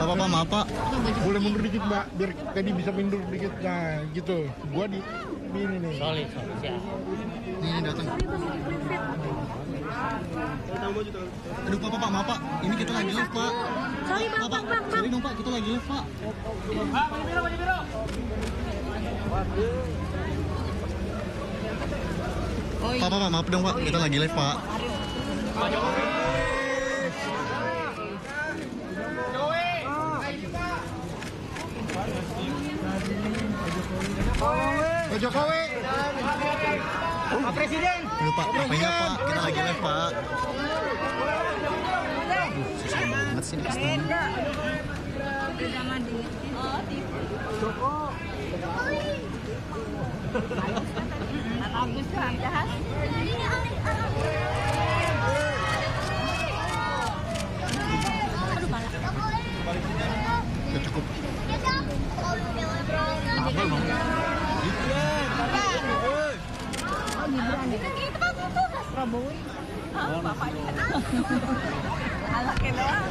apa-apa, maaf Pak. Boleh mundur dikit Mbak, biar tadi bisa mundur dikit. Nah gitu, gua di ini nih. Solid, siap. Ini datang. Aduh Pak, maaf Pak. Ini kita lagi live Pak. Sorry Bang, Pak. Sorry dong Pak, kita lagi live Pak. Pak, maaf dong Pak, kita lagi live Pak. Pak Jokowi. Pak Presiden. Aduh Pak, apanya Pak? Kita lagi live Pak. Susah banget sih next time. Agus Hamzahas. Udah cukup. Apa emang? Prabowo. Bapaknya. Anaknya doang.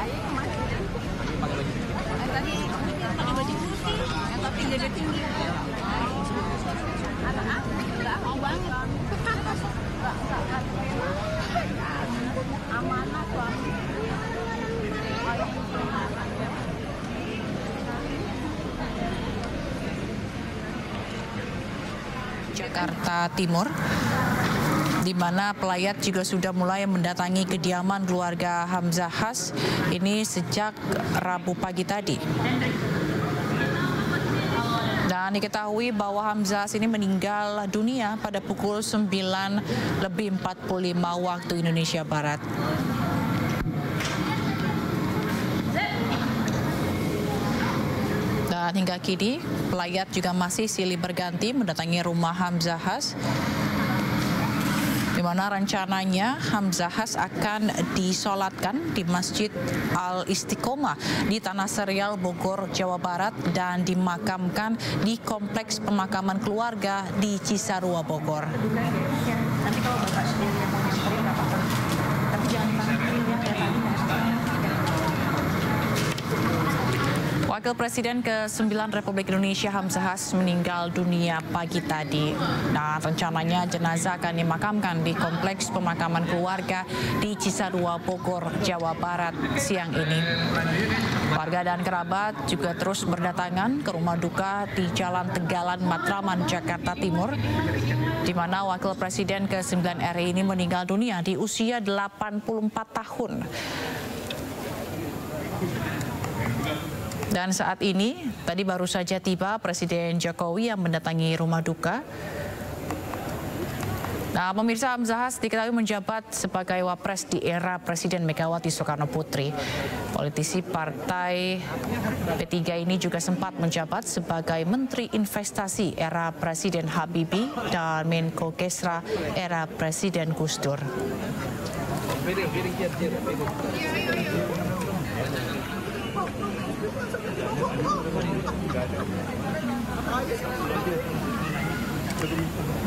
Ayo kemana? Tadi pakai baju putih, tapi dada tinggi. Enggak mau banget. Amanah suami. Jakarta Timur, di mana pelayat juga sudah mulai mendatangi kediaman keluarga Hamzahas ini sejak Rabu pagi tadi. Dan diketahui bahwa Hamzahas ini meninggal dunia pada pukul 9:45 waktu Indonesia Barat. Dan hingga kini, pelayat juga masih silih berganti mendatangi rumah Hamzahas, di mana rencananya Hamzahas akan disolatkan di Masjid Al-Istiqomah di Tanah Serial, Bogor, Jawa Barat, dan dimakamkan di Kompleks Pemakaman Keluarga di Cisarua, Bogor. Nanti kalau Bapak sendiri yang mau history nggak apa-apa. Tapi jangan panggil yang kayak tadi. Wakil Presiden ke-9 Republik Indonesia Hamzahas meninggal dunia pagi tadi. Dan rencananya jenazah akan dimakamkan di Kompleks Pemakaman Keluarga di Cisarua, Bogor, Jawa Barat siang ini. Warga dan kerabat juga terus berdatangan ke rumah duka di Jalan Tegalan, Matraman, Jakarta Timur, di mana Wakil Presiden ke-9 RI ini meninggal dunia di usia 84 tahun. Dan saat ini, tadi baru saja tiba Presiden Jokowi yang mendatangi rumah duka. Nah, pemirsa, Hamzahas diketahui menjabat sebagai wapres di era Presiden Megawati Soekarno Putri. Politisi partai P3 ini juga sempat menjabat sebagai Menteri Investasi era Presiden Habibie dan Menko Kesra era Presiden Gus Dur.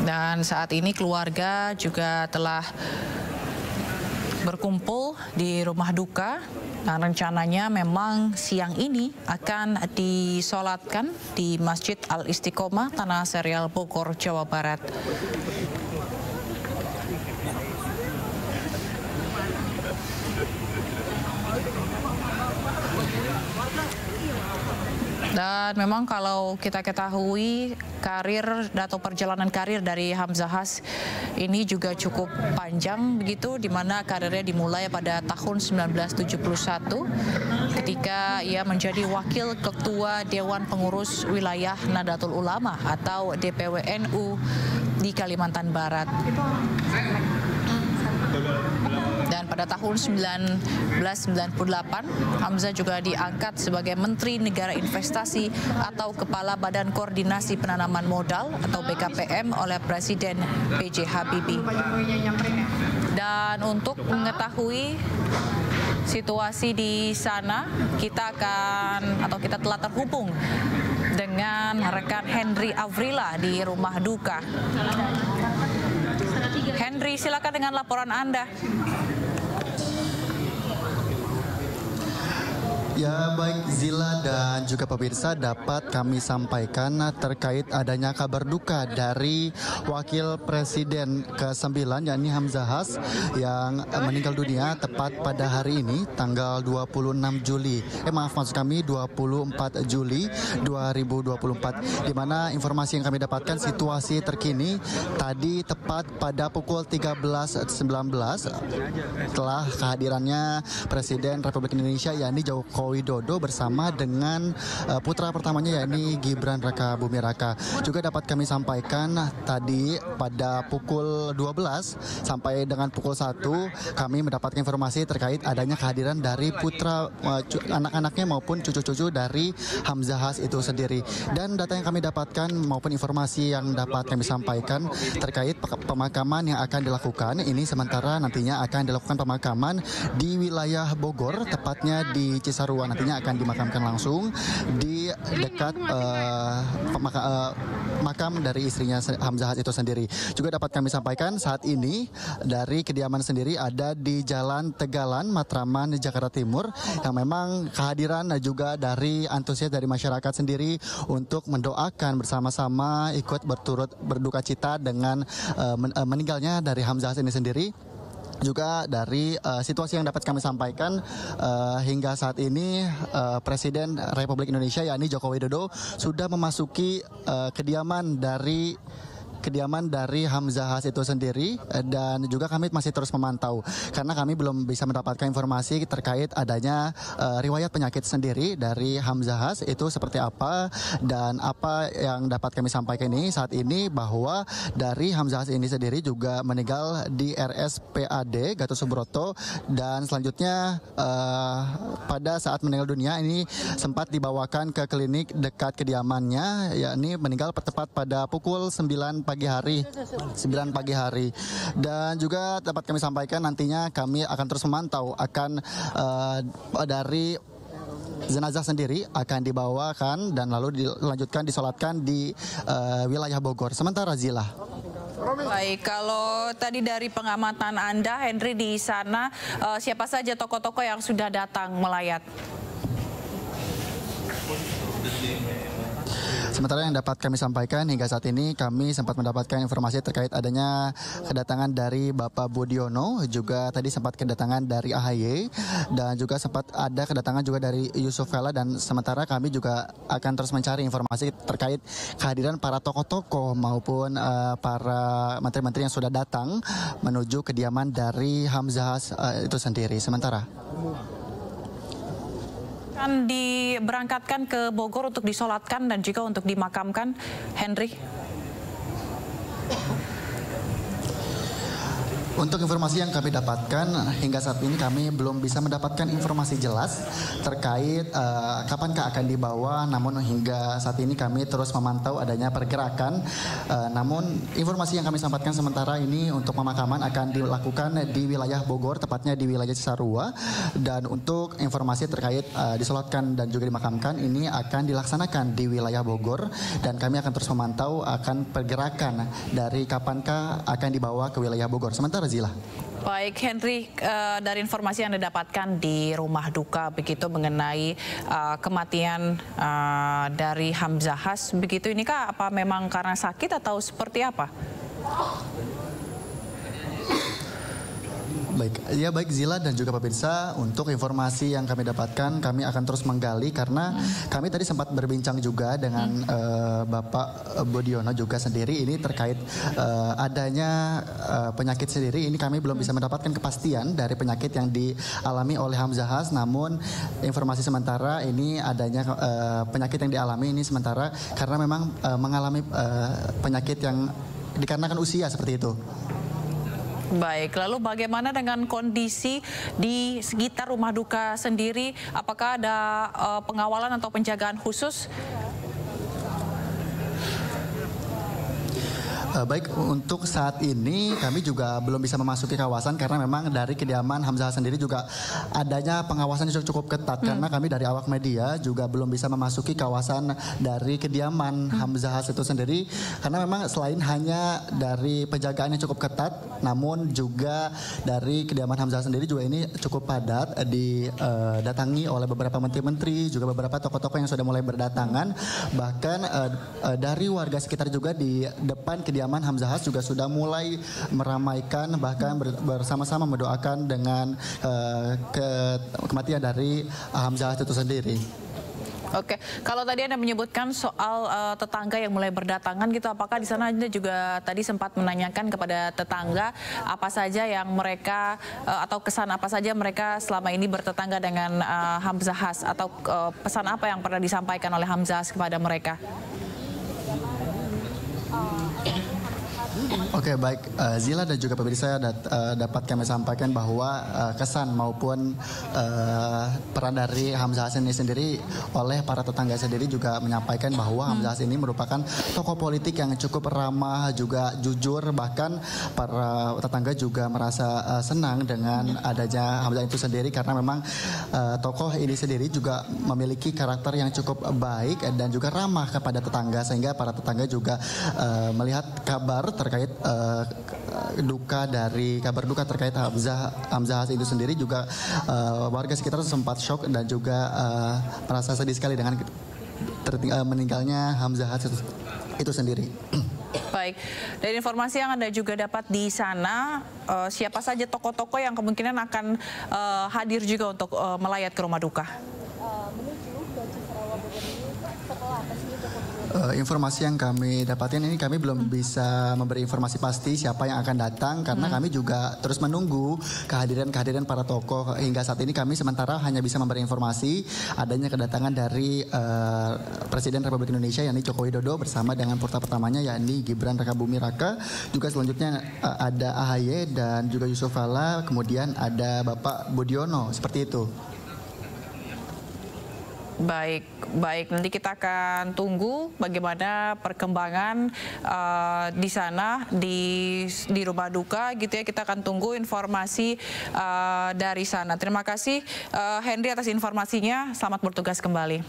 Dan saat ini keluarga juga telah berkumpul di rumah duka. Dan rencananya memang siang ini akan disolatkan di Masjid Al-Istiqomah, Tanah Serial, Bogor, Jawa Barat. Dan memang kalau kita ketahui karir atau perjalanan karir dari Hamzahas ini juga cukup panjang begitu, di mana karirnya dimulai pada tahun 1971 ketika ia menjadi wakil ketua Dewan Pengurus Wilayah Nahdlatul Ulama atau DPW NU di Kalimantan Barat. Dan pada tahun 1998, Hamzah juga diangkat sebagai Menteri Negara Investasi atau Kepala Badan Koordinasi Penanaman Modal atau BKPM oleh Presiden B.J. Habibie. Dan untuk mengetahui situasi di sana, kita telah terhubung dengan rekan Henry Avrila di rumah duka. Henry, silakan dengan laporan Anda. Ya, baik Zila dan juga pemirsa, dapat kami sampaikan terkait adanya kabar duka dari Wakil Presiden ke-9 yakni Hamzahas yang meninggal dunia tepat pada hari ini tanggal 26 Juli. Maksud kami 24 Juli 2024, di mana informasi yang kami dapatkan situasi terkini tadi tepat pada pukul 13.19 telah kehadirannya Presiden Republik Indonesia yakni Joko Widodo bersama dengan putra pertamanya yakni Gibran Rakabuming Raka. Juga dapat kami sampaikan tadi pada pukul 12 sampai dengan pukul 1 kami mendapatkan informasi terkait adanya kehadiran dari putra anak-anaknya maupun cucu-cucu dari Hamzahas itu sendiri. Dan data yang kami dapatkan maupun informasi yang dapat kami sampaikan terkait pemakaman yang akan dilakukan ini sementara nantinya akan dilakukan pemakaman di wilayah Bogor, tepatnya di Cisarua. Nantinya akan dimakamkan langsung di dekat makam dari istrinya Hamzahas itu sendiri. Juga dapat kami sampaikan saat ini dari kediaman sendiri ada di Jalan Tegalan, Matraman, Jakarta Timur, yang memang kehadiran juga dari antusias dari masyarakat sendiri untuk mendoakan bersama-sama ikut berturut berduka cita dengan meninggalnya dari Hamzahas ini sendiri. Juga dari situasi yang dapat kami sampaikan hingga saat ini Presiden Republik Indonesia yakni Joko Widodo sudah memasuki kediaman dari Hamzahas itu sendiri, dan juga kami masih terus memantau karena kami belum bisa mendapatkan informasi terkait adanya riwayat penyakit sendiri dari Hamzahas itu seperti apa. Dan apa yang dapat kami sampaikan ini saat ini bahwa dari Hamzahas ini sendiri juga meninggal di RSPAD Gatot Subroto, dan selanjutnya pada saat meninggal dunia ini sempat dibawakan ke klinik dekat kediamannya, yakni meninggal tepat pada pukul 9 pagi hari. Dan juga dapat kami sampaikan nantinya kami akan terus memantau akan dari jenazah sendiri akan dibawakan dan lalu disolatkan di wilayah Bogor. Sementara Zila. Baik, kalau tadi dari pengamatan Anda, Henry, di sana siapa saja tokoh-tokoh yang sudah datang melayat? Sementara yang dapat kami sampaikan hingga saat ini kami sempat mendapatkan informasi terkait adanya kedatangan dari Bapak Budiono, juga tadi sempat kedatangan dari AHY, dan juga sempat ada kedatangan juga dari Yusuf Kala, dan sementara kami juga akan terus mencari informasi terkait kehadiran para tokoh-tokoh maupun para menteri-menteri yang sudah datang menuju kediaman dari Hamzahas itu sendiri. Sementara akan diberangkatkan ke Bogor untuk disolatkan dan juga untuk dimakamkan, Henry. Untuk informasi yang kami dapatkan hingga saat ini kami belum bisa mendapatkan informasi jelas terkait kapankah akan dibawa. Namun hingga saat ini kami terus memantau adanya pergerakan. Namun informasi yang kami sampaikan sementara ini untuk pemakaman akan dilakukan di wilayah Bogor, tepatnya di wilayah Cisarua. Dan untuk informasi terkait disolatkan dan juga dimakamkan ini akan dilaksanakan di wilayah Bogor. Dan kami akan terus memantau akan pergerakan dari kapankah akan dibawa ke wilayah Bogor. Sementara Zila. Baik, Henry, dari informasi yang Anda dapatkan di rumah duka begitu mengenai kematian dari Hamzahas begitu, ini kah apa memang karena sakit atau seperti apa? Baik Zila dan juga pemirsa, untuk informasi yang kami dapatkan kami akan terus menggali karena kami tadi sempat berbincang juga dengan Bapak Budiono juga sendiri ini terkait adanya penyakit sendiri. Ini kami belum bisa mendapatkan kepastian dari penyakit yang dialami oleh Hamzahas, namun informasi sementara ini adanya penyakit yang dialami ini sementara karena memang mengalami penyakit yang dikarenakan usia seperti itu. Baik, lalu bagaimana dengan kondisi di sekitar rumah duka sendiri? Apakah ada pengawalan atau penjagaan khusus? Baik, untuk saat ini kami juga belum bisa memasuki kawasan karena memang dari kediaman Hamzahas sendiri juga adanya pengawasan yang cukup ketat karena kami dari awak media juga belum bisa memasuki kawasan dari kediaman Hamzahas itu sendiri karena memang selain hanya dari penjagaan yang cukup ketat namun juga dari kediaman Hamzahas sendiri juga ini cukup padat didatangi oleh beberapa menteri-menteri juga beberapa tokoh-tokoh yang sudah mulai berdatangan bahkan dari warga sekitar juga di depan kediaman Hamzahas juga sudah mulai meramaikan bahkan bersama-sama mendoakan dengan kematian dari Hamzahas itu sendiri. Oke, kalau tadi Anda menyebutkan soal tetangga yang mulai berdatangan gitu, apakah di sana Anda juga tadi sempat menanyakan kepada tetangga apa saja yang mereka atau kesan apa saja mereka selama ini bertetangga dengan Hamzahas atau pesan apa yang pernah disampaikan oleh Hamzahas kepada mereka? Oke, baik Zila dan juga pemirsa dapat kami sampaikan bahwa kesan maupun peran dari Hamzahas ini sendiri oleh para tetangga sendiri juga menyampaikan bahwa Hamzahas ini merupakan tokoh politik yang cukup ramah juga jujur bahkan para tetangga juga merasa senang dengan adanya Hamzahas itu sendiri karena memang tokoh ini sendiri juga memiliki karakter yang cukup baik dan juga ramah kepada tetangga sehingga para tetangga juga melihat kabar terkait kabar duka terkait Hamzahas itu sendiri juga warga sekitar sempat shock dan juga merasa sedih sekali dengan meninggalnya Hamzahas itu sendiri. Baik, dari informasi yang Anda juga dapat di sana, siapa saja tokoh-tokoh yang kemungkinan akan hadir juga untuk melayat ke rumah duka? Informasi yang kami dapatkan ini kami belum bisa memberi informasi pasti siapa yang akan datang karena kami juga terus menunggu kehadiran para tokoh. Hingga saat ini kami sementara hanya bisa memberi informasi adanya kedatangan dari Presiden Republik Indonesia yakni Joko Widodo bersama dengan putra pertamanya yakni Gibran Rakabuming Raka. Juga selanjutnya ada AHY dan juga Yusuf Kala, kemudian ada Bapak Budiono, seperti itu. Baik, nanti kita akan tunggu bagaimana perkembangan di sana di rumah duka gitu ya. Kita akan tunggu informasi dari sana. Terima kasih Henry atas informasinya. Selamat bertugas kembali.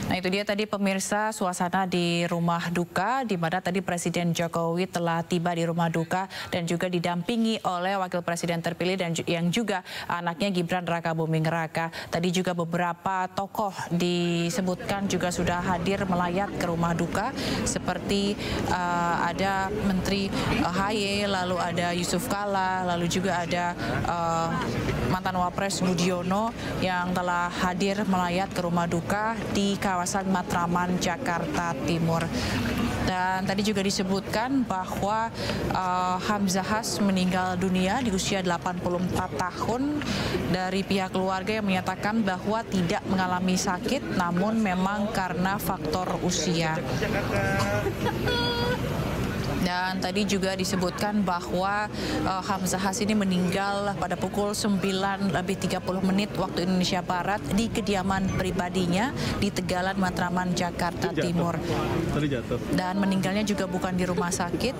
Nah, itu dia tadi pemirsa suasana di rumah duka di mana tadi Presiden Jokowi telah tiba di rumah duka dan juga didampingi oleh Wakil Presiden terpilih dan yang juga anaknya Gibran Rakabuming Raka. Tadi juga beberapa tokoh disebutkan juga sudah hadir melayat ke rumah duka seperti ada Menteri AHY, lalu ada Yusuf Kala, lalu juga ada mantan Wapres Budiono yang telah hadir melayat ke rumah duka di kawasan Matraman, Jakarta Timur. Dan tadi juga disebutkan bahwa Hamzahas meninggal dunia di usia 84 tahun. Dari pihak keluarga yang menyatakan bahwa tidak mengalami sakit, namun memang karena faktor usia. Dan tadi juga disebutkan bahwa Hamzahas ini meninggal pada pukul 9:30 waktu Indonesia Barat di kediaman pribadinya di Tegalan, Matraman, Jakarta Timur. Dan meninggalnya juga bukan di rumah sakit.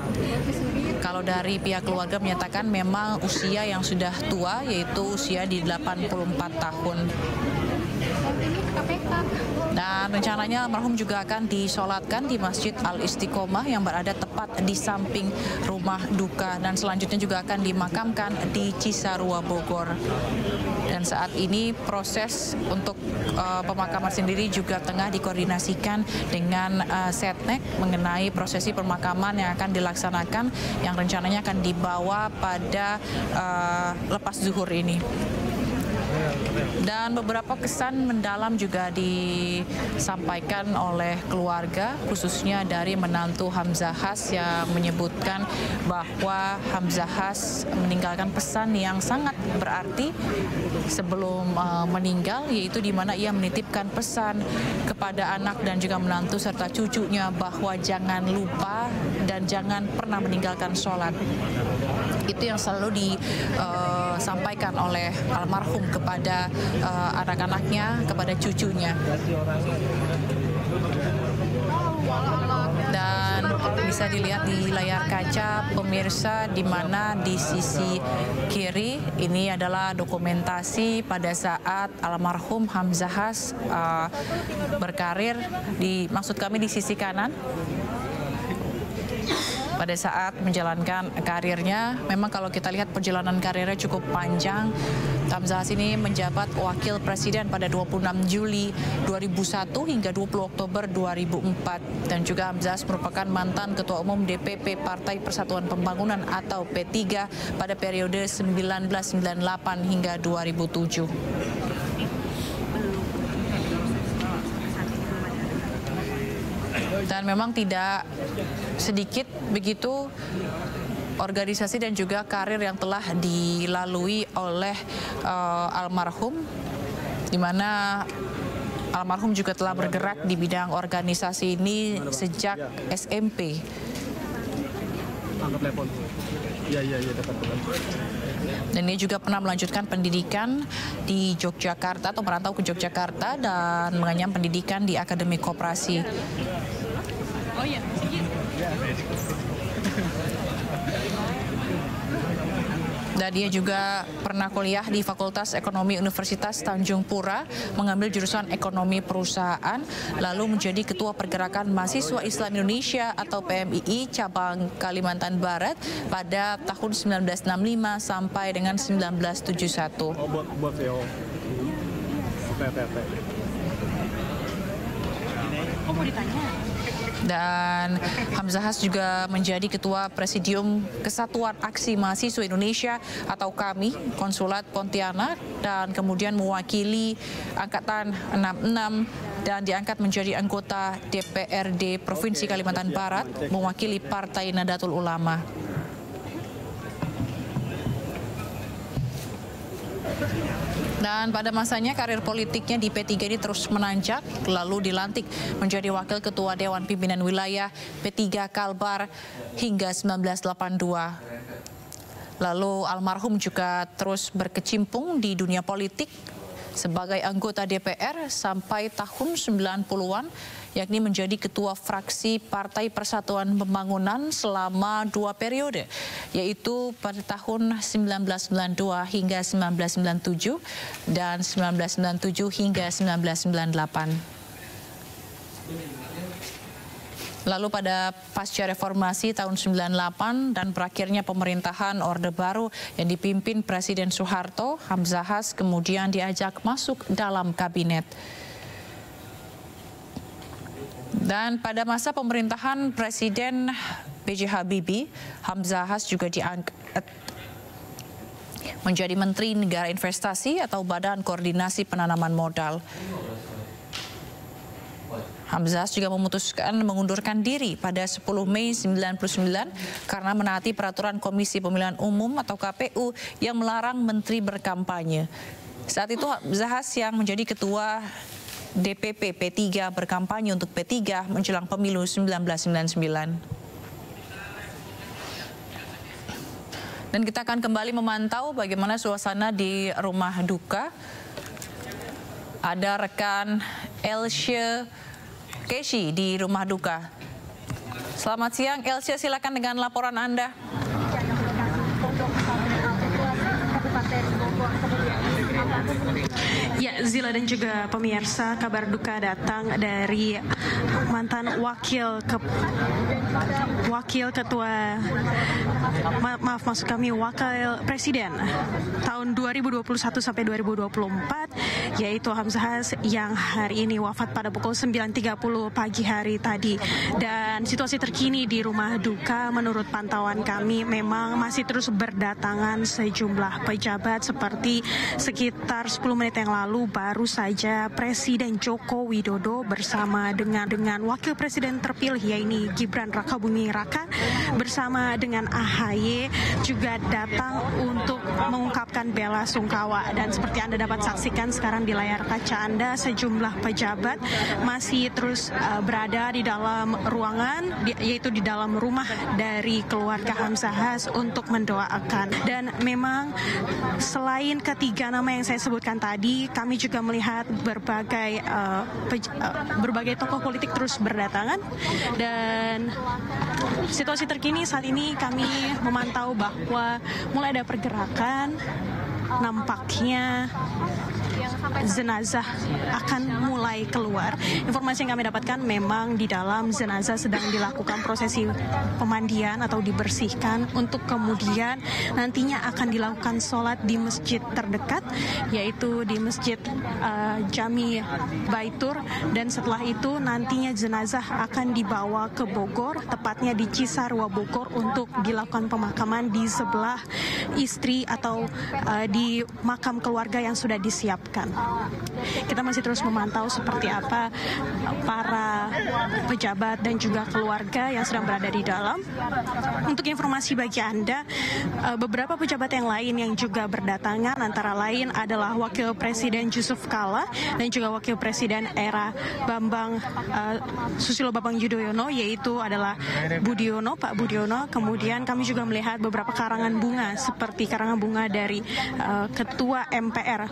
Kalau dari pihak keluarga menyatakan memang usia yang sudah tua, yaitu usia di 84 tahun. Dan rencananya almarhum juga akan disolatkan di Masjid Al-Istiqomah yang berada tepat di samping rumah duka dan selanjutnya juga akan dimakamkan di Cisarua, Bogor. Dan saat ini proses untuk pemakaman sendiri juga tengah dikoordinasikan dengan Setnek mengenai prosesi pemakaman yang akan dilaksanakan yang rencananya akan dibawa pada lepas zuhur ini. Dan beberapa kesan mendalam juga disampaikan oleh keluarga, khususnya dari menantu Hamzahas yang menyebutkan bahwa Hamzahas meninggalkan pesan yang sangat berarti sebelum meninggal, yaitu di mana ia menitipkan pesan kepada anak dan juga menantu serta cucunya bahwa jangan lupa dan jangan pernah meninggalkan sholat. Itu yang selalu disampaikan oleh almarhum kepada anak-anaknya, kepada cucunya. Dan Bisa dilihat di layar kaca pemirsa, di mana di sisi kiri ini adalah dokumentasi pada saat almarhum Hamzahas berkarir, maksud kami di sisi kanan. Pada saat menjalankan karirnya, memang kalau kita lihat perjalanan karirnya cukup panjang. Hamzahas ini menjabat wakil presiden pada 26 Juli 2001 hingga 20 Oktober 2004. Dan juga Hamzahas merupakan mantan Ketua Umum DPP Partai Persatuan Pembangunan atau P3 pada periode 1998 hingga 2007. Dan memang tidak sedikit begitu organisasi dan juga karir yang telah dilalui oleh almarhum, di mana almarhum juga telah bergerak di bidang organisasi ini sejak SMP. Dan dia juga pernah melanjutkan pendidikan di Yogyakarta atau merantau ke Yogyakarta dan mengenyam pendidikan di Akademi Koperasi. Oh iya. Dan dia juga pernah kuliah di Fakultas Ekonomi Universitas Tanjung Pura, mengambil jurusan Ekonomi Perusahaan, lalu menjadi Ketua Pergerakan Mahasiswa Islam Indonesia atau PMII cabang Kalimantan Barat pada tahun 1965 sampai dengan 1971. Oh, mau ditanya? Dan Hamzahas juga menjadi Ketua Presidium Kesatuan Aksi Mahasiswa Indonesia atau KAMI, Konsulat Pontianak, dan kemudian mewakili Angkatan 66 dan diangkat menjadi anggota DPRD Provinsi Kalimantan Barat, mewakili Partai Nahdlatul Ulama. Dan pada masanya karir politiknya di P3 ini terus menanjak, lalu dilantik menjadi Wakil Ketua Dewan Pimpinan Wilayah P3 Kalbar hingga 1982. Lalu almarhum juga terus berkecimpung di dunia politik sebagai anggota DPR sampai tahun 90-an, yakni menjadi Ketua Fraksi Partai Persatuan Pembangunan selama 2 periode, yaitu pada tahun 1992 hingga 1997 dan 1997 hingga 1998. Lalu pada pasca reformasi tahun 98 dan berakhirnya pemerintahan Orde Baru yang dipimpin Presiden Soeharto, Hamzahas kemudian diajak masuk dalam kabinet. Dan pada masa pemerintahan Presiden B.J. Habibie, Hamzahas juga diangkat menjadi Menteri Negara Investasi atau Badan Koordinasi Penanaman Modal. Hamzahas juga memutuskan mengundurkan diri pada 10 Mei 1999 karena menaati peraturan Komisi Pemilihan Umum atau KPU yang melarang menteri berkampanye. Saat itu Hamzahas yang menjadi Ketua DPP P3 berkampanye untuk P3 menjelang pemilu 1999. Dan kita akan kembali memantau bagaimana suasana di rumah duka. Ada rekan Elsya Keshi di rumah duka. Selamat siang Elsya, silakan dengan laporan Anda. Ya, Zila dan juga pemirsa, kabar duka datang dari mantan wakil presiden tahun 2021 sampai 2024, yaitu Hamzahas yang hari ini wafat pada pukul 9.30 pagi hari tadi. Dan situasi terkini di rumah duka menurut pantauan kami memang masih terus berdatangan sejumlah pejabat, seperti sekitar 10 menit yang lalu baru saja Presiden Joko Widodo bersama dengan Wakil Presiden terpilih yaitu Gibran Rakabuming Raka bersama dengan AHY juga datang untuk mengungkapkan bela sungkawa. Dan seperti Anda dapat saksikan sekarang di layar kaca Anda, sejumlah pejabat masih terus berada di dalam ruangan, yaitu di dalam rumah dari keluarga Hamzahas untuk mendoakan. Dan memang selain ketiga nama yang saya saya sebutkan tadi, kami juga melihat berbagai tokoh politik terus berdatangan, dan situasi terkini saat ini kami memantau bahwa mulai ada pergerakan, nampaknya jenazah akan mulai keluar. Informasi yang kami dapatkan memang di dalam jenazah sedang dilakukan prosesi pemandian atau dibersihkan untuk kemudian nantinya akan dilakukan sholat di masjid terdekat, yaitu di Masjid Jami Baitur, dan setelah itu nantinya jenazah akan dibawa ke Bogor, tepatnya di Cisarua Bogor, untuk dilakukan pemakaman di sebelah istri atau di makam keluarga yang sudah disiapkan. Kita masih terus memantau seperti apa para pejabat dan juga keluarga yang sedang berada di dalam. Untuk informasi bagi Anda, beberapa pejabat yang lain yang juga berdatangan antara lain adalah Wakil Presiden Yusuf Kala dan juga Wakil Presiden era Susilo Bambang Yudhoyono, yaitu adalah Pak Budiono. Kemudian kami juga melihat beberapa karangan bunga, seperti karangan bunga dari Ketua MPR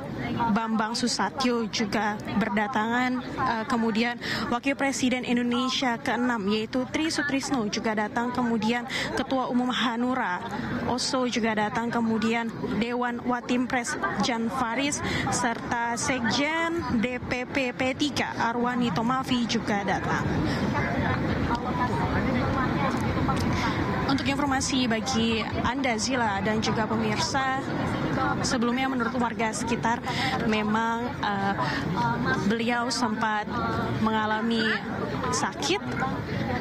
Bambang Susatyo juga berdatangan. Kemudian Wakil Presiden Indonesia ke-6 yaitu Tri Sutrisno juga datang. Kemudian Ketua Umum Hanura Oso juga datang. Kemudian Dewan Watimpres Jan Faris serta Sekjen DPP P3 Arwani Tomafi juga datang. Untuk informasi bagi Anda, Zila, dan juga pemirsa, sebelumnya menurut warga sekitar memang beliau sempat mengalami sakit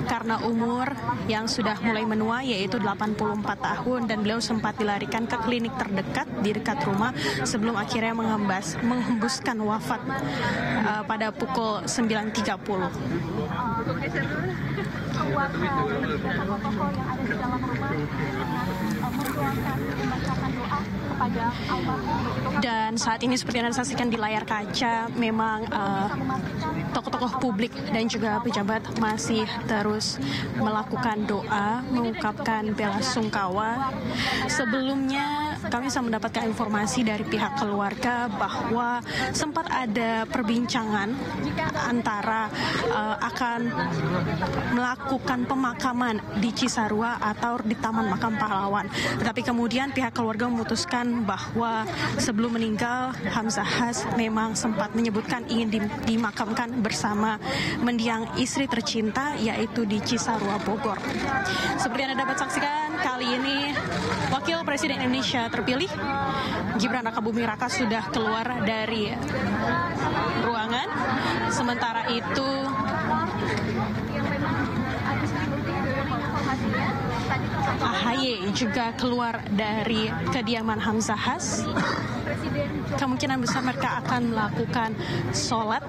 karena umur yang sudah mulai menua, yaitu 84 tahun, dan beliau sempat dilarikan ke klinik terdekat di dekat rumah sebelum akhirnya menghembuskan wafat pada pukul 9.30. Dan saat ini seperti yang Anda saksikan di layar kaca, memang tokoh-tokoh publik dan juga pejabat masih terus melakukan doa, mengungkapkan bela sungkawa. Sebelumnya kami bisa mendapatkan informasi dari pihak keluarga bahwa sempat ada perbincangan antara akan melakukan pemakaman di Cisarua atau di Taman Makam Pahlawan. Tetapi kemudian pihak keluarga memutuskan bahwa sebelum meninggal, Hamzahas memang sempat menyebutkan ingin dimakamkan bersama mendiang istri tercinta, yaitu di Cisarua Bogor. Seperti Anda dapat saksikan, kali ini Wakil Presiden Indonesia terpilih Gibran Rakabuming Raka sudah keluar dari ruangan. Sementara itu AHY juga keluar dari kediaman Hamzahas. Kemungkinan besar mereka akan melakukan sholat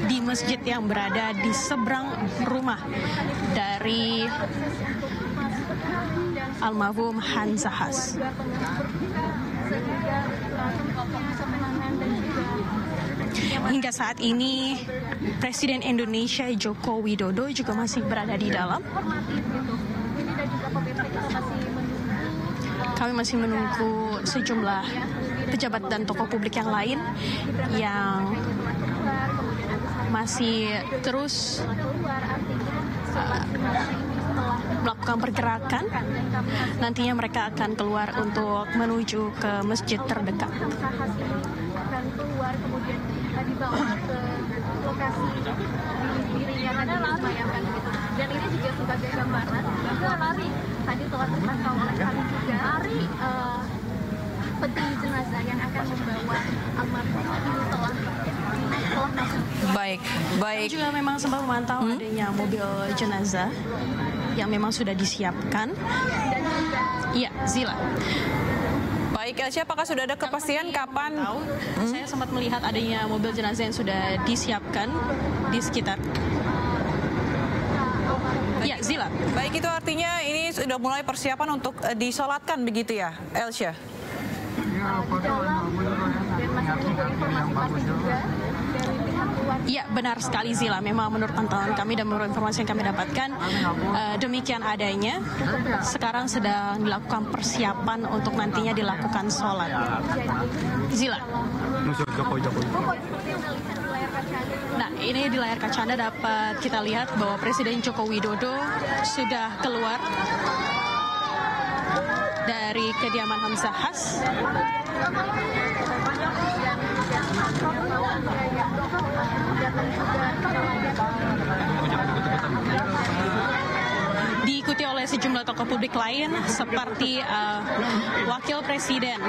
di masjid yang berada di seberang rumah dari almarhum Hamzahas. Hingga saat ini Presiden Indonesia Joko Widodo juga masih berada di dalam. Kami masih menunggu sejumlah pejabat dan tokoh publik yang lain yang masih terus melakukan pergerakan. Nantinya mereka akan keluar untuk menuju ke masjid terdekat. Kemudian dibawa ke lokasi dirinya tadi disemayamkan gitu. Dan ini juga sebagai gambaran bahwa Lari tadi telah terpantau oleh kami juga Lari peti jenazah yang akan membawa almarhum ini telah masuk. Baik. Kami juga memang sempat memantau adanya mobil jenazah yang memang sudah disiapkan. Iya, Zila. Baik, Elsia, apakah sudah ada kepastian kapan? Saya sempat melihat adanya mobil jenazah yang sudah disiapkan di sekitar. Ya, Zila. Baik, itu artinya ini sudah mulai persiapan untuk disolatkan begitu ya, Elsia? di dalam dan masih menunggu informasi pasti juga dari pihak keluarga. Iya, benar sekali Zila. Memang menurut pantauan kami dan menurut informasi yang kami dapatkan, demikian adanya. Sekarang sedang dilakukan persiapan untuk nantinya dilakukan sholat. Zila. Nah, ini di layar kaca Anda dapat kita lihat bahwa Presiden Joko Widodo sudah keluar dari kediaman Hamzahas. Diikuti oleh sejumlah tokoh publik lain seperti Wakil Presiden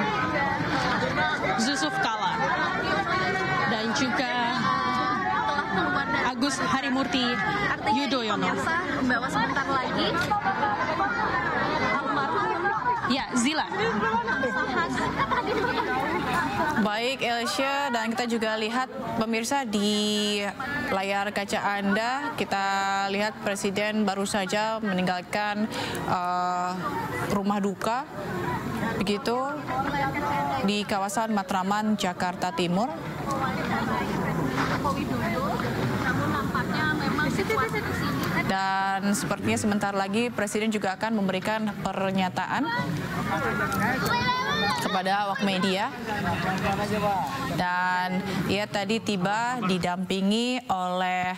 Yusuf Kala dan juga Agus Harimurti Yudhoyono. Membawa sebentar lagi Ya, Zila. Baik, Elsya, dan kita juga lihat pemirsa di layar kaca Anda, kita lihat Presiden baru saja meninggalkan rumah duka, begitu, di kawasan Matraman, Jakarta Timur. Dan sepertinya sebentar lagi Presiden juga akan memberikan pernyataan kepada awak media. Dan ia tadi tiba didampingi oleh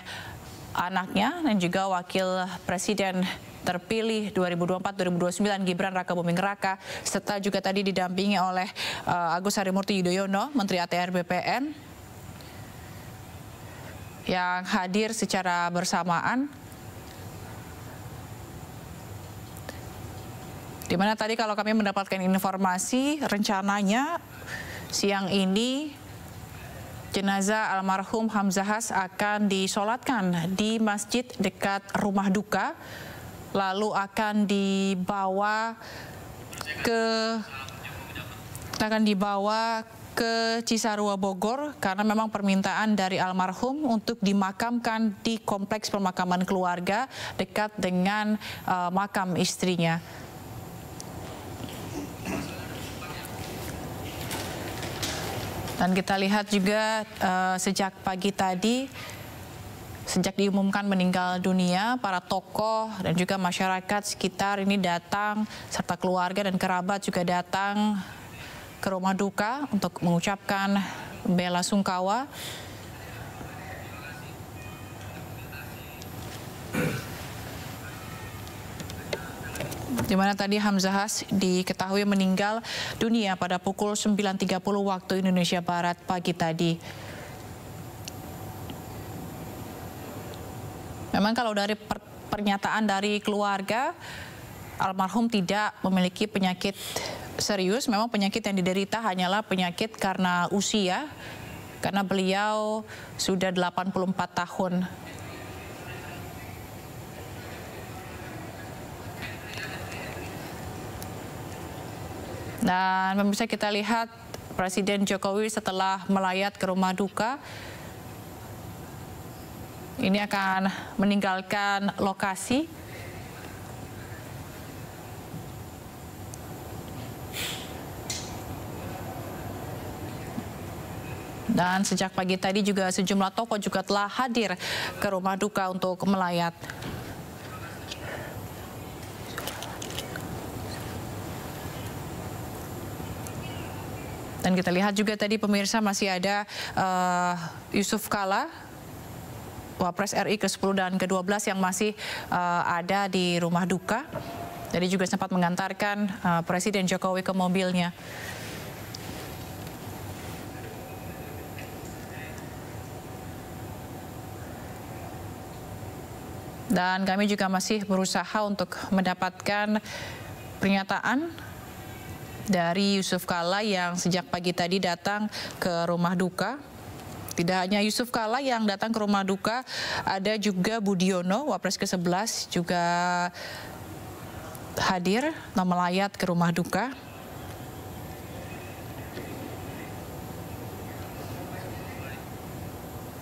anaknya dan juga Wakil Presiden terpilih 2024-2029 Gibran Rakabuming Raka, serta juga tadi didampingi oleh Agus Harimurti Yudhoyono, Menteri ATR BPN, yang hadir secara bersamaan. Di mana tadi kalau kami mendapatkan informasi, rencananya siang ini jenazah almarhum Hamzahas akan disolatkan di masjid dekat rumah duka, lalu akan dibawa ke Cisarua Bogor karena memang permintaan dari almarhum untuk dimakamkan di kompleks pemakaman keluarga dekat dengan makam istrinya. Dan kita lihat juga sejak pagi tadi, sejak diumumkan meninggal dunia, para tokoh dan juga masyarakat sekitar ini datang, serta keluarga dan kerabat juga datang ke rumah duka untuk mengucapkan bela sungkawa. Di mana tadi Hamzahas diketahui meninggal dunia pada pukul 9.30 waktu Indonesia Barat pagi tadi. Memang kalau dari pernyataan dari keluarga, almarhum tidak memiliki penyakit serius. Memang penyakit yang diderita hanyalah penyakit karena usia, karena beliau sudah 84 tahun. Dan pemirsa, kita lihat Presiden Jokowi setelah melayat ke rumah duka, ini akan meninggalkan lokasi. Dan sejak pagi tadi juga sejumlah tokoh juga telah hadir ke rumah duka untuk melayat. Dan kita lihat juga tadi pemirsa masih ada Yusuf Kala, Wapres RI ke-10 dan ke-12 yang masih ada di rumah duka. Jadi juga sempat mengantarkan Presiden Jokowi ke mobilnya. Dan kami juga masih berusaha untuk mendapatkan pernyataan dari Yusuf Kala yang sejak pagi tadi datang ke rumah duka. Tidak hanya Yusuf Kala yang datang ke rumah duka, ada juga Budiono, Wapres ke-11 juga hadir melayat ke rumah duka.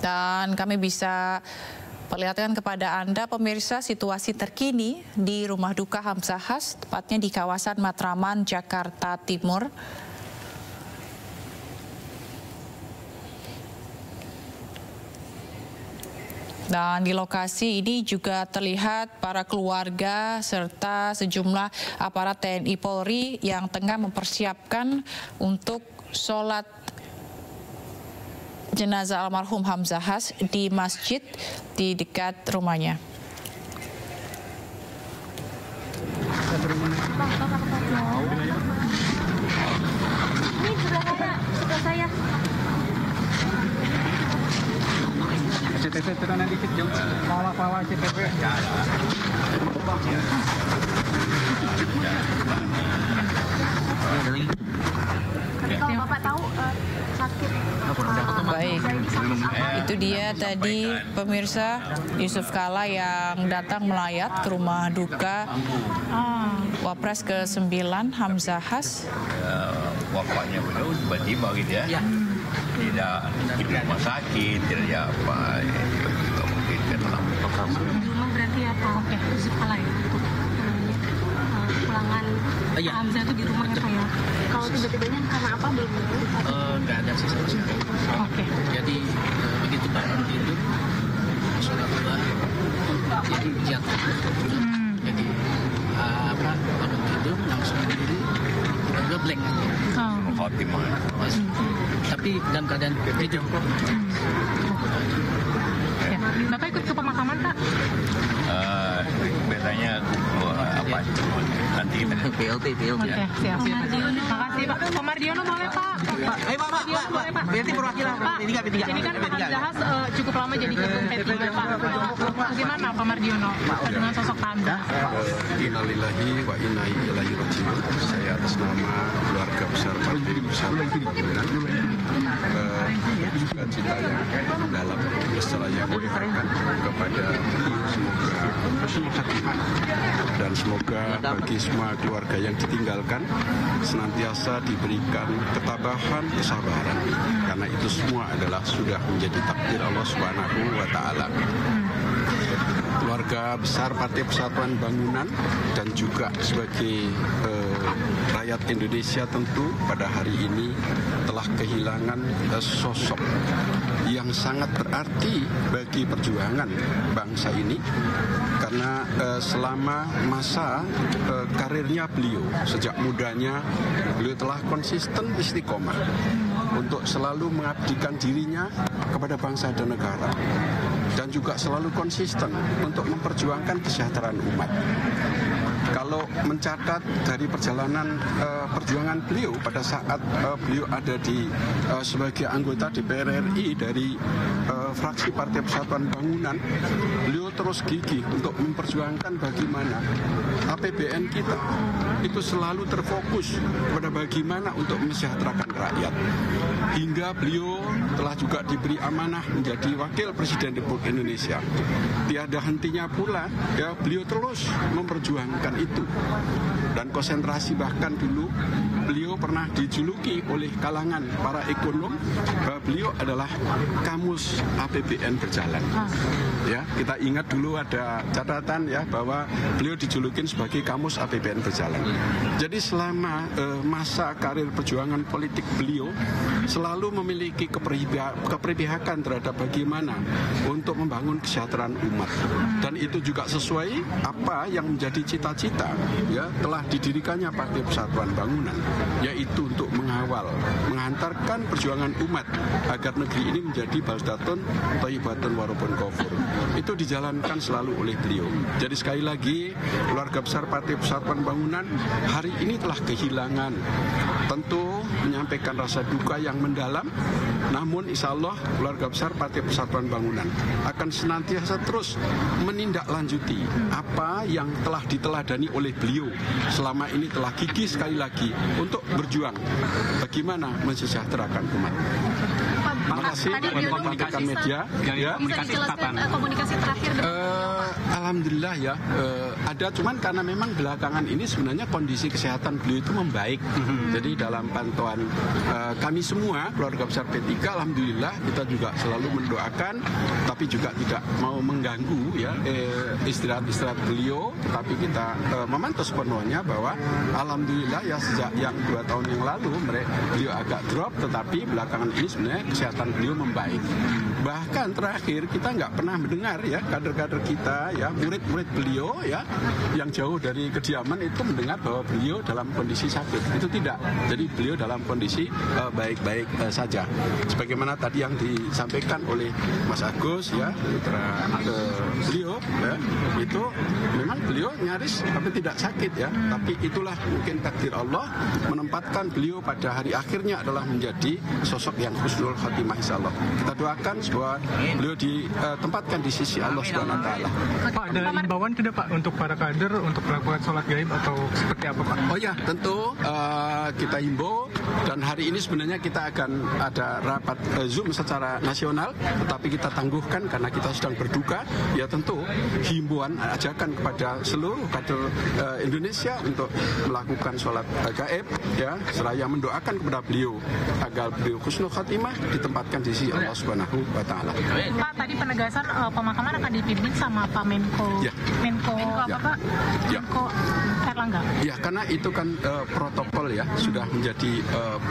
Dan kami bisa perlihatkan kepada Anda pemirsa situasi terkini di rumah duka Hamzahas, tepatnya di kawasan Matraman, Jakarta Timur. Dan di lokasi ini juga terlihat para keluarga serta sejumlah aparat TNI Polri yang tengah mempersiapkan untuk sholat jenazah almarhum Hamzahas di masjid di dekat rumahnya. Ini sebelah saya. CTV turunan dikit jauh. Pala CTV. Kalau Bapak tahu sakit. Baik, itu dia tadi pemirsa Yusuf Kala yang datang melayat ke rumah duka Wapres ke-9 Hamzahas. Wafatnya beliau tiba-tiba gitu ya. Tidak di rumah sakit, tidak apa, juga mungkin karena Di rumah berarti apa? Oke, Yusuf Kala ya untuk pulangan Hamzah itu di rumah apa ya? Kalau tiba-tibanya karena apa belum tahu? Nggak ada sih sama sekali. Oke. Jadi begitu bangun tidur, sholat dua, jadi jatuh. Jadi bangun tidur langsung berdiri, udah blank. khotimah. Tapi dalam keadaan tidur. Ya. Bapak ikut ke pemakaman, Pak? Biasanya apa nanti kita PLT. Oke, siap. Makasih, Pak. Pak Mardiono boleh, Pak? Ayo, Pak. Berarti perwakilan Pak, ini kan Pak Hamzahas cukup lama jadi ketum P3, Pak. Bagaimana Pak Mardiono dengan sosok Pak Hamzah? Innalillahi wa inna ilaihi raji'un. Saya atas nama keluarga besar Partai Persatuan Pembangunan juga cita yang dalam saya menyampaikan kepada semoga husnul khatimah dan semoga bagi semua keluarga yang ditinggalkan senantiasa diberikan ketabahan, kesabaran, karena itu semua adalah sudah menjadi takdir Allah Subhanahu wa Ta'ala. Keluarga besar Partai Persatuan Bangunan dan juga sebagai rakyat Indonesia tentu pada hari ini telah kehilangan sosok yang sangat berarti bagi perjuangan bangsa ini, karena selama masa karirnya beliau sejak mudanya beliau telah konsisten istiqomah untuk selalu mengabdikan dirinya kepada bangsa dan negara, dan juga selalu konsisten untuk memperjuangkan kesejahteraan umat. Kalau mencatat dari perjalanan perjuangan beliau pada saat beliau ada di sebagai anggota DPR RI dari fraksi Partai Persatuan Bangunan, beliau terus gigih untuk memperjuangkan bagaimana APBN kita itu selalu terfokus pada bagaimana untuk mensejahterakan rakyat. Hingga beliau telah juga diberi amanah menjadi Wakil Presiden Republik Indonesia. Tiada hentinya pula ya beliau terus memperjuangkan itu. Dan konsentrasi bahkan dulu beliau pernah dijuluki oleh kalangan para ekonom bahwa beliau adalah kamus APBN berjalan. Ya, kita ingat dulu ada catatan ya bahwa beliau dijulukin sebagai kamus APBN berjalan. Jadi selama masa karir perjuangan politik beliau selalu memiliki keberpihakan terhadap bagaimana untuk membangun kesejahteraan umat, dan itu juga sesuai apa yang menjadi cita-cita ya telah didirikannya Partai Persatuan Bangunan, yaitu untuk mengawal, menghantarkan perjuangan umat agar negeri ini menjadi baldatun thayyibatun warabun ghafur. Itu dijalankan selalu oleh beliau. Jadi sekali lagi keluarga besar Partai Persatuan Bangunan hari ini telah kehilangan, tentu menyampaikan rasa duka yang mendalam, namun insya Allah keluarga besar Partai Persatuan Bangunan akan senantiasa terus menindaklanjuti apa yang telah diteladani oleh beliau selama ini, telah gigih sekali lagi untuk berjuang bagaimana mensejahterakan umat. Terima kasih rekan media. Ya. Bisa dijelaskan komunikasi terakhir? Alhamdulillah ya, ada, cuman karena memang belakangan ini sebenarnya kondisi kesehatan beliau itu membaik. Jadi dalam pantauan kami semua keluarga besar P3, alhamdulillah kita juga selalu mendoakan, tapi juga tidak mau mengganggu ya istirahat beliau, tetapi kita memantau sepenuhnya bahwa alhamdulillah ya sejak yang 2 tahun yang lalu beliau agak drop, tetapi belakangan ini sebenarnya kesehatan kesehatan beliau membaik. Bahkan terakhir kita nggak pernah mendengar ya kader-kader kita ya, murid-murid beliau ya yang jauh dari kediaman itu mendengar bahwa beliau dalam kondisi sakit. Itu tidak. Jadi beliau dalam kondisi baik-baik saja. Sebagaimana tadi yang disampaikan oleh Mas Agus ya, putra beliau ya, itu memang beliau nyaris tapi tidak sakit ya. Tapi itulah mungkin takdir Allah menempatkan beliau pada hari akhirnya adalah menjadi sosok yang husnul khotimah insyaallah. Kita doakan bahwa beliau ditempatkan di sisi Allah Subhanahu wa taala. Pak, ada imbauan tidak Pak untuk para kader untuk melakukan sholat gaib atau seperti apa Pak? Oh ya, tentu kita himbau, dan hari ini sebenarnya kita akan ada rapat Zoom secara nasional, tetapi kita tangguhkan karena kita sedang berduka. Ya tentu himbauan ajakan kepada seluruh kader Indonesia untuk melakukan sholat gaib ya, seraya mendoakan kepada beliau agar beliau husnul khotimah ditempatkan di sisi Allah Subhanahu wa taala. Pak, tadi penegasan pemakaman akan dipimpin sama Pak Menko. Ya. Menko apa Ya. Pak? Ya. Menko Erlangga. Ya, karena itu kan protokol ya, sudah menjadi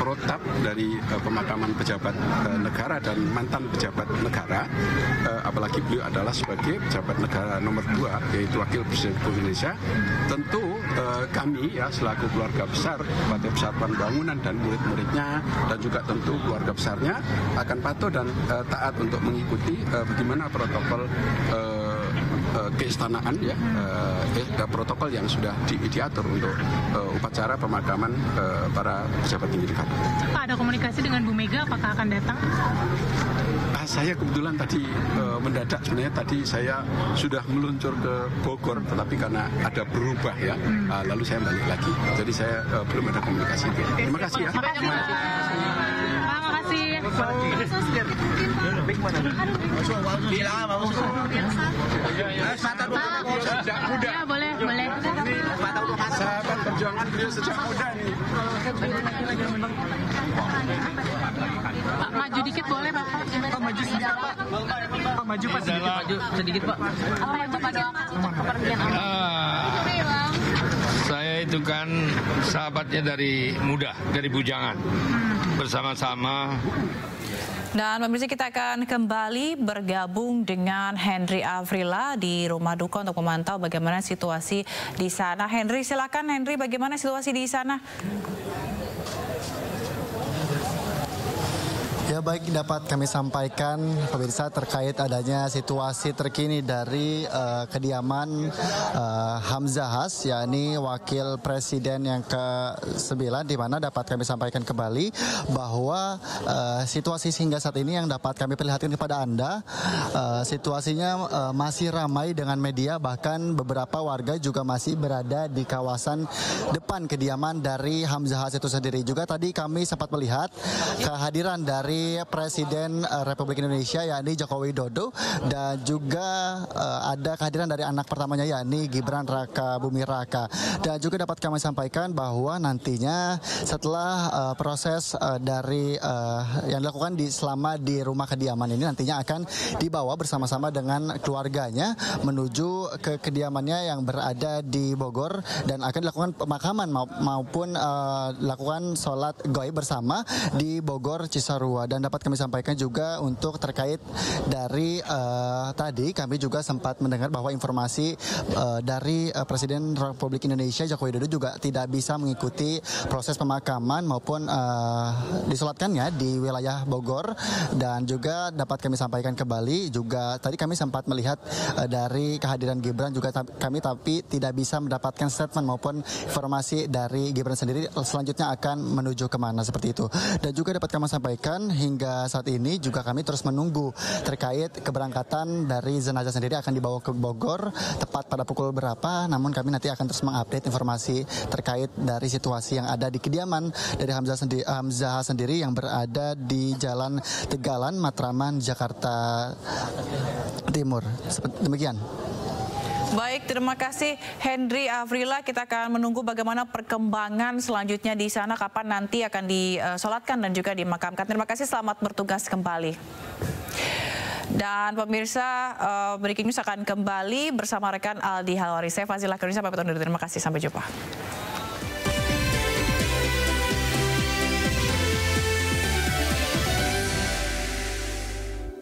protap dari pemakaman pejabat negara dan mantan pejabat negara. Apalagi beliau adalah sebagai pejabat negara nomor 2, yaitu Wakil Presiden Indonesia. Tentu kami ya selaku keluarga besar Partai Persatuan Bangunan dan murid-muridnya dan juga tentu keluarga besarnya akan patuh dan taat untuk mengikuti bagaimana protokol keistanaan ya, protokol yang sudah diatur untuk upacara pemakaman para pejabat tinggi negara. Pak, ada komunikasi dengan Bu Mega, apakah akan datang? Saya kebetulan tadi mendadak, sebenarnya tadi saya sudah meluncur ke Bogor, tetapi karena ada berubah ya, lalu saya balik lagi. Jadi saya belum ada komunikasi. Terima kasih ya. Ya, boleh. Sahabat perjuangan beliau sejak muda nih. Pak, maju dikit boleh Pak? Pak, maju sedikit Pak. Pak, maju Pak, sedikit Pak. Apa yang Bapak doakan untuk kepergian Allah? Saya itu kan sahabatnya dari muda, dari bujangan. Bersama-sama. Dan pemirsa, kita akan kembali bergabung dengan Henry Afrila di Rumah Duka untuk memantau bagaimana situasi di sana. Henry, silakan Henry, bagaimana situasi di sana? Ya baik, dapat kami sampaikan pemirsa terkait adanya situasi terkini dari kediaman Hamzahas, yakni Wakil Presiden yang ke-9, di mana dapat kami sampaikan kembali bahwa situasi hingga saat ini yang dapat kami perlihatkan kepada Anda, situasinya masih ramai dengan media, bahkan beberapa warga juga masih berada di kawasan depan kediaman dari Hamzahas itu sendiri. Juga tadi kami sempat melihat kehadiran dari Presiden Republik Indonesia yakni Joko Widodo, dan juga ada kehadiran dari anak pertamanya yakni Gibran Raka Buming Raka. Dan juga dapat kami sampaikan bahwa nantinya setelah proses dari yang dilakukan selama di rumah kediaman ini, nantinya akan dibawa bersama-sama dengan keluarganya menuju ke kediamannya yang berada di Bogor, dan akan dilakukan pemakaman maupun dilakukan sholat gaib bersama di Bogor Cisarua. Dan dapat kami sampaikan juga untuk terkait dari tadi kami juga sempat mendengar bahwa informasi dari Presiden Republik Indonesia Joko Widodo juga tidak bisa mengikuti proses pemakaman maupun disolatkannya di wilayah Bogor. Dan juga dapat kami sampaikan kembali juga tadi kami sempat melihat dari kehadiran Gibran juga kami tapi tidak bisa mendapatkan statement maupun informasi dari Gibran sendiri selanjutnya akan menuju kemana seperti itu. Dan juga dapat kami sampaikan hingga saat ini juga kami terus menunggu terkait keberangkatan dari jenazah sendiri akan dibawa ke Bogor tepat pada pukul berapa. Namun kami nanti akan terus mengupdate informasi terkait dari situasi yang ada di kediaman dari Hamzah sendiri yang berada di Jalan Tegalan, Matraman, Jakarta Timur. Demikian. Baik, terima kasih Henry Afrila. Kita akan menunggu bagaimana perkembangan selanjutnya di sana, kapan nanti akan disolatkan dan juga dimakamkan. Terima kasih, selamat bertugas kembali. Dan pemirsa, Breaking News akan kembali bersama rekan Aldi Halwari. Saya Fazila Kurnia, sampai bertemu. Terima kasih, sampai jumpa.